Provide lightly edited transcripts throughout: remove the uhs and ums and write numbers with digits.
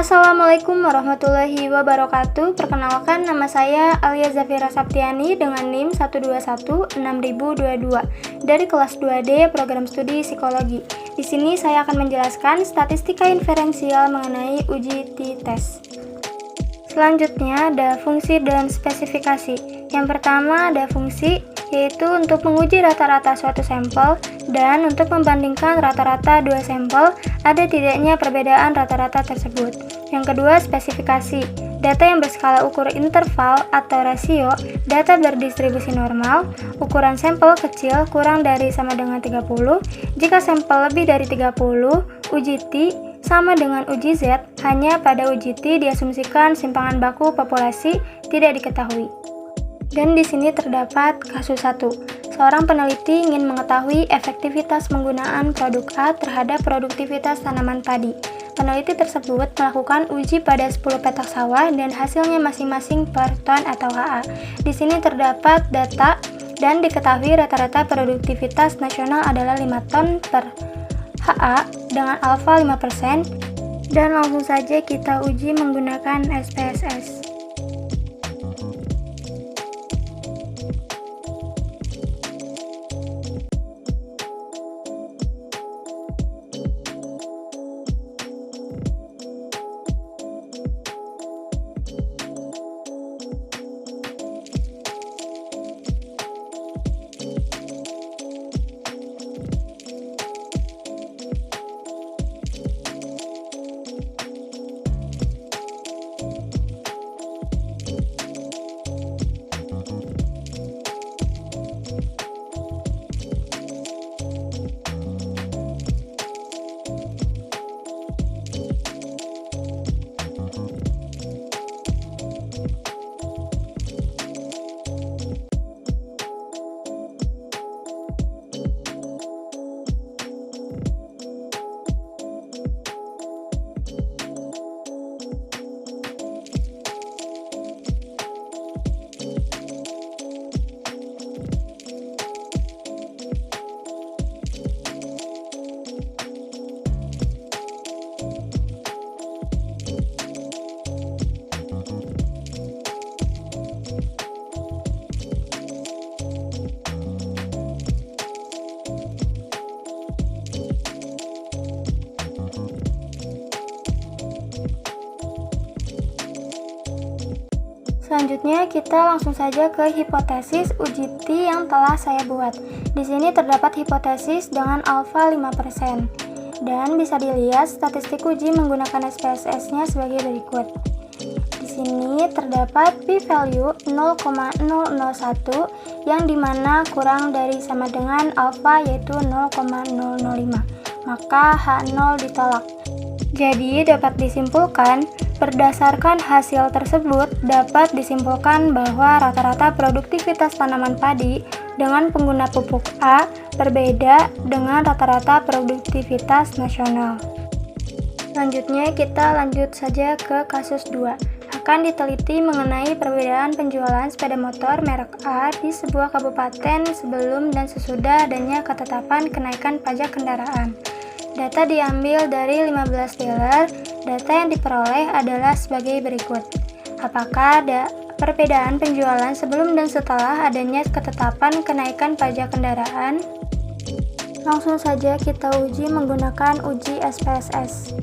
Assalamualaikum warahmatullahi wabarakatuh. Perkenalkan, nama saya Alia Zafira Saptiani dengan NIM 1216022 dari kelas 2D Program Studi Psikologi. Di sini saya akan menjelaskan statistika inferensial mengenai uji t-test. Selanjutnya ada fungsi dan spesifikasi. Yang pertama ada fungsi, yaitu untuk menguji rata-rata suatu sampel dan untuk membandingkan rata-rata dua sampel ada tidaknya perbedaan rata-rata tersebut. Yang kedua, spesifikasi. Data yang berskala ukur interval atau rasio, data berdistribusi normal, ukuran sampel kecil kurang dari sama dengan 30, jika sampel lebih dari 30, uji T sama dengan uji Z, hanya pada uji T diasumsikan simpangan baku populasi tidak diketahui. Dan di sini terdapat kasus 1. Seorang peneliti ingin mengetahui efektivitas penggunaan produk A terhadap produktivitas tanaman padi. Peneliti tersebut melakukan uji pada 10 petak sawah dan hasilnya masing-masing per ton atau HA. Di sini terdapat data dan diketahui rata-rata produktivitas nasional adalah 5 ton per HA dengan alfa 5%, dan langsung saja kita uji menggunakan SPSS. Selanjutnya kita langsung saja ke hipotesis uji T yang telah saya buat. Di sini terdapat hipotesis dengan alfa 5%. Dan bisa dilihat statistik uji menggunakan SPSS-nya sebagai berikut. Di sini terdapat p-value 0,001 yang dimana kurang dari sama dengan alfa yaitu 0,005. Maka H0 ditolak. Jadi dapat disimpulkan, berdasarkan hasil tersebut dapat disimpulkan bahwa rata-rata produktivitas tanaman padi dengan pengguna pupuk A berbeda dengan rata-rata produktivitas nasional. Selanjutnya kita lanjut saja ke kasus 2. Akan diteliti mengenai perbedaan penjualan sepeda motor merek A di sebuah kabupaten sebelum dan sesudah adanya ketetapan kenaikan pajak kendaraan. Data diambil dari 15 dealer. Data yang diperoleh adalah sebagai berikut. Apakah ada perbedaan penjualan sebelum dan setelah adanya ketetapan kenaikan pajak kendaraan? Langsung saja kita uji menggunakan uji SPSS.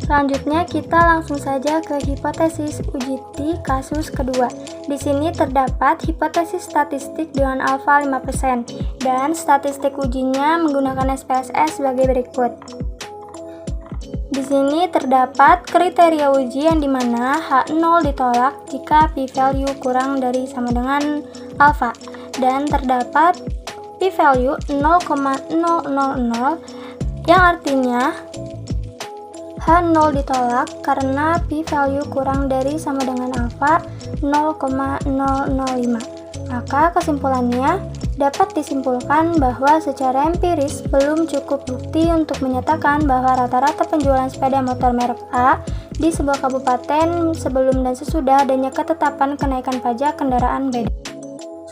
Selanjutnya kita langsung saja ke hipotesis uji T kasus kedua. Di sini terdapat hipotesis statistik dengan alfa 5% dan statistik ujinya menggunakan SPSS sebagai berikut. Di sini terdapat kriteria uji yang dimana H0 ditolak jika p-value kurang dari sama dengan alfa dan terdapat p-value 0,000 yang artinya H0 ditolak karena p-value kurang dari sama dengan alfa 0,005. Maka kesimpulannya dapat disimpulkan bahwa secara empiris belum cukup bukti untuk menyatakan bahwa rata-rata penjualan sepeda motor merek A di sebuah kabupaten sebelum dan sesudah adanya ketetapan kenaikan pajak kendaraan beda.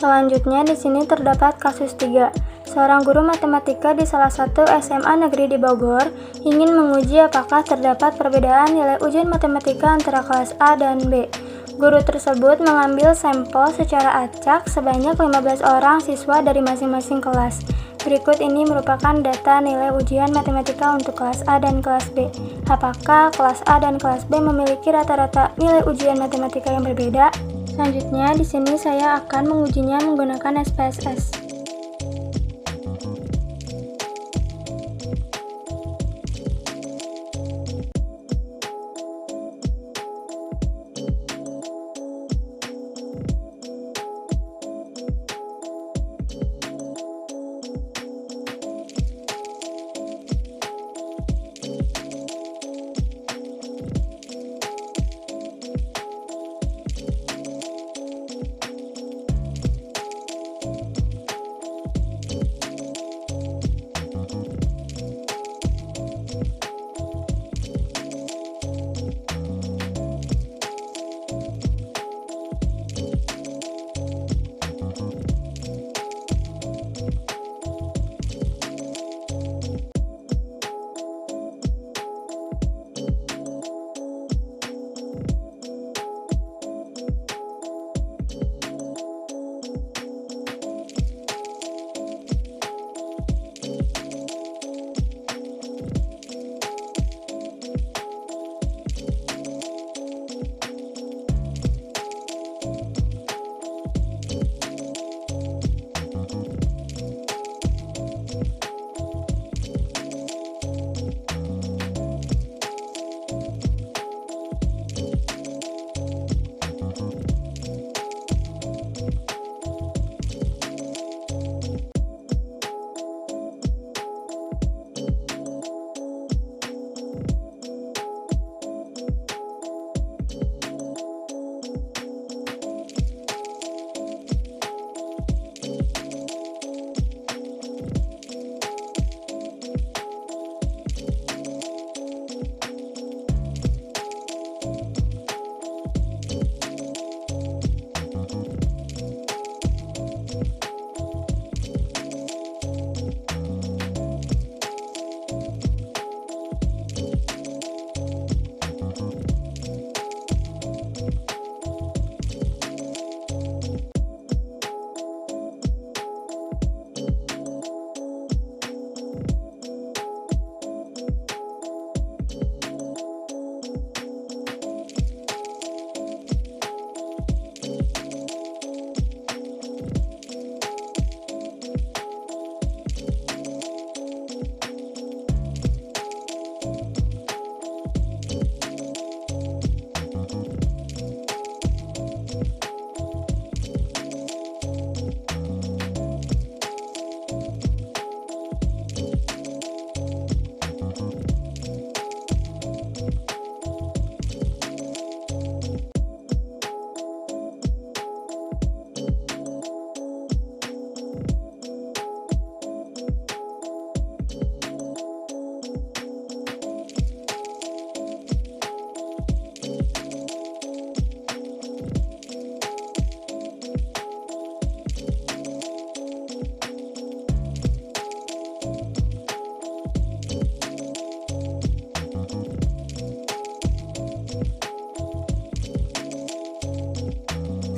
Selanjutnya di sini terdapat kasus 3. Seorang guru matematika di salah satu SMA negeri di Bogor ingin menguji apakah terdapat perbedaan nilai ujian matematika antara kelas A dan B. Guru tersebut mengambil sampel secara acak sebanyak 15 orang siswa dari masing-masing kelas. Berikut ini merupakan data nilai ujian matematika untuk kelas A dan kelas B. Apakah kelas A dan kelas B memiliki rata-rata nilai ujian matematika yang berbeda? Selanjutnya, di sini saya akan mengujinya menggunakan SPSS.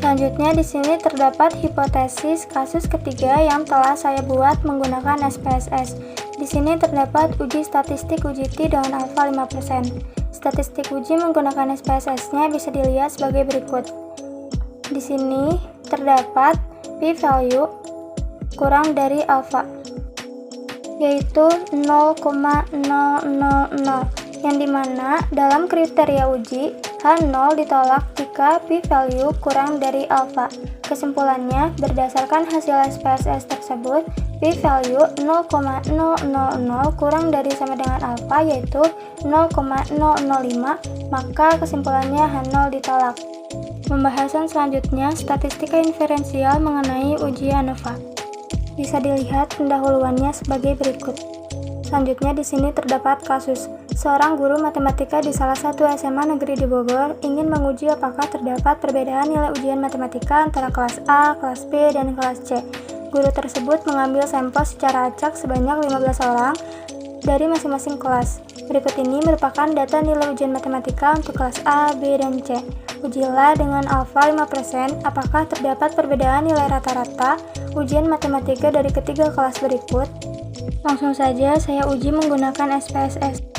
Selanjutnya di sini terdapat hipotesis kasus ketiga yang telah saya buat menggunakan SPSS. Di sini terdapat uji statistik uji T dengan alfa 5%. Statistik uji menggunakan SPSS-nya bisa dilihat sebagai berikut. Di sini terdapat p-value kurang dari alfa, yaitu 0,000, yang dimana dalam kriteria uji H0 ditolak jika p-value kurang dari alfa. Kesimpulannya, berdasarkan hasil SPSS tersebut, p-value 0,000 kurang dari sama dengan alfa, yaitu 0,005, maka kesimpulannya H0 ditolak. Pembahasan selanjutnya, statistika inferensial mengenai uji ANOVA. Bisa dilihat pendahuluannya sebagai berikut. Selanjutnya di sini terdapat kasus. Seorang guru matematika di salah satu SMA negeri di Bogor ingin menguji apakah terdapat perbedaan nilai ujian matematika antara kelas A, kelas B, dan kelas C. Guru tersebut mengambil sampel secara acak sebanyak 15 orang dari masing-masing kelas. Berikut ini merupakan data nilai ujian matematika untuk kelas A, B, dan C. Ujilah dengan alfa 5% apakah terdapat perbedaan nilai rata-rata ujian matematika dari ketiga kelas berikut. Langsung saja saya uji menggunakan SPSS.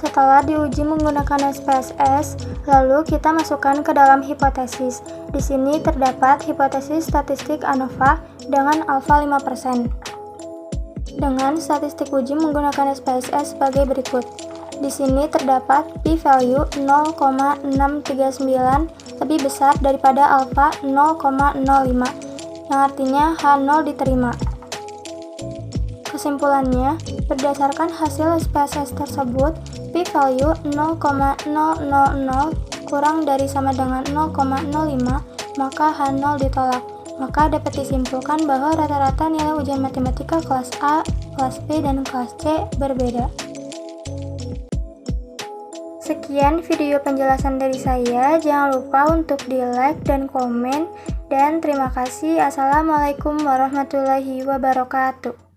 Setelah diuji menggunakan SPSS, lalu kita masukkan ke dalam hipotesis. Di sini terdapat hipotesis statistik ANOVA dengan alfa 5%. Dengan statistik uji menggunakan SPSS sebagai berikut. Di sini terdapat p-value 0,639 lebih besar daripada alfa 0,05, yang artinya H0 diterima. Kesimpulannya, berdasarkan hasil SPSS tersebut, p-value 0,000 kurang dari sama dengan 0,05, maka H0 ditolak. Maka dapat disimpulkan bahwa rata-rata nilai ujian matematika kelas A, kelas B, dan kelas C berbeda. Sekian video penjelasan dari saya, jangan lupa untuk di-like dan komen, dan terima kasih. Assalamualaikum warahmatullahi wabarakatuh.